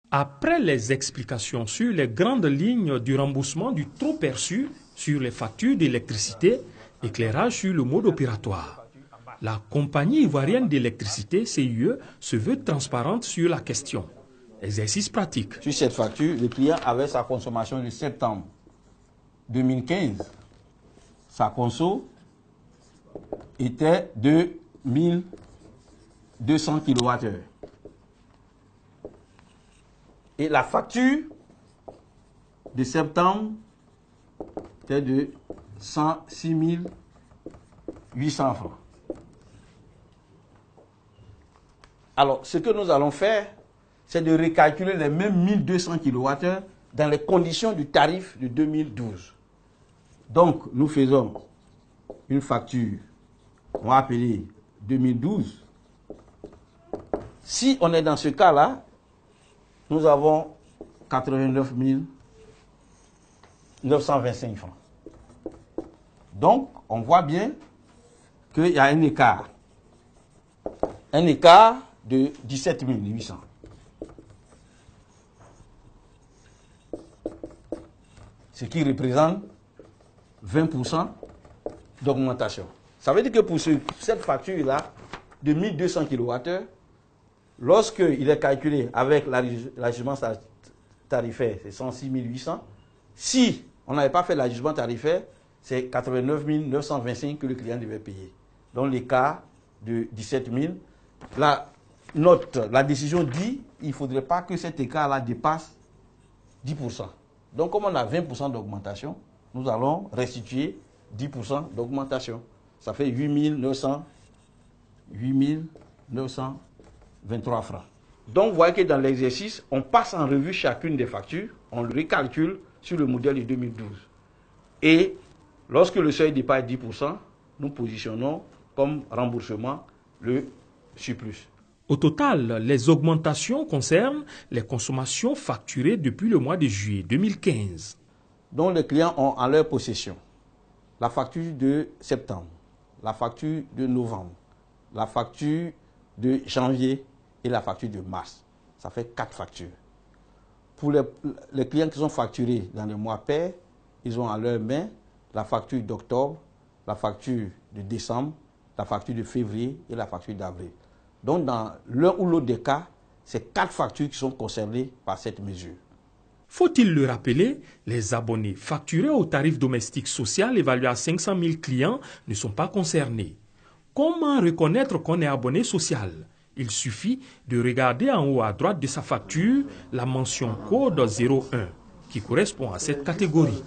Après les explications sur les grandes lignes du remboursement du trop perçu sur les factures d'électricité, éclairage sur le mode opératoire. La compagnie ivoirienne d'électricité, CIE, se veut transparente sur la question. Exercice pratique. Sur cette facture, le client avait sa consommation de septembre 2015. Sa conso était de 1200 kWh. Et la facture de septembre était de 106 800 francs. Alors, ce que nous allons faire, c'est de recalculer les mêmes 1200 kWh dans les conditions du tarif de 2012. Donc, nous faisons une facture, on va appeler 2012. Si on est dans ce cas-là, nous avons 89 925 francs. Donc, on voit bien qu'il y a un écart. Un écart de 17 800. Ce qui représente 20% d'augmentation. Ça veut dire que pour cette facture-là, de 1200 kWh, lorsqu'il est calculé avec l'ajustement tarifaire, c'est 106 800. Si on n'avait pas fait l'ajustement tarifaire, c'est 89 925 que le client devait payer. Donc l'écart de 17 000. La décision dit qu'il ne faudrait pas que cet écart-là dépasse 10%. Donc comme on a 20% d'augmentation, nous allons restituer 10% d'augmentation. Ça fait 8 923 francs. Donc vous voyez que dans l'exercice, on passe en revue chacune des factures, on le recalcule sur le modèle de 2012. Et lorsque le seuil dépasse 10%, nous positionnons comme remboursement le surplus. Au total, les augmentations concernent les consommations facturées depuis le mois de juillet 2015. Donc les clients ont en leur possession la facture de septembre, la facture de novembre, la facture de janvier et la facture de mars. Ça fait 4 factures. Pour les clients qui sont facturés dans le mois pair, ils ont en leur main la facture d'octobre, la facture de décembre, la facture de février et la facture d'avril. Donc dans l'un ou l'autre des cas, c'est 4 factures qui sont concernées par cette mesure. Faut-il le rappeler, les abonnés facturés au tarif domestique social évalué à 500 000 clients ne sont pas concernés. Comment reconnaître qu'on est abonné social? Il suffit de regarder en haut à droite de sa facture la mention code 01 qui correspond à cette catégorie.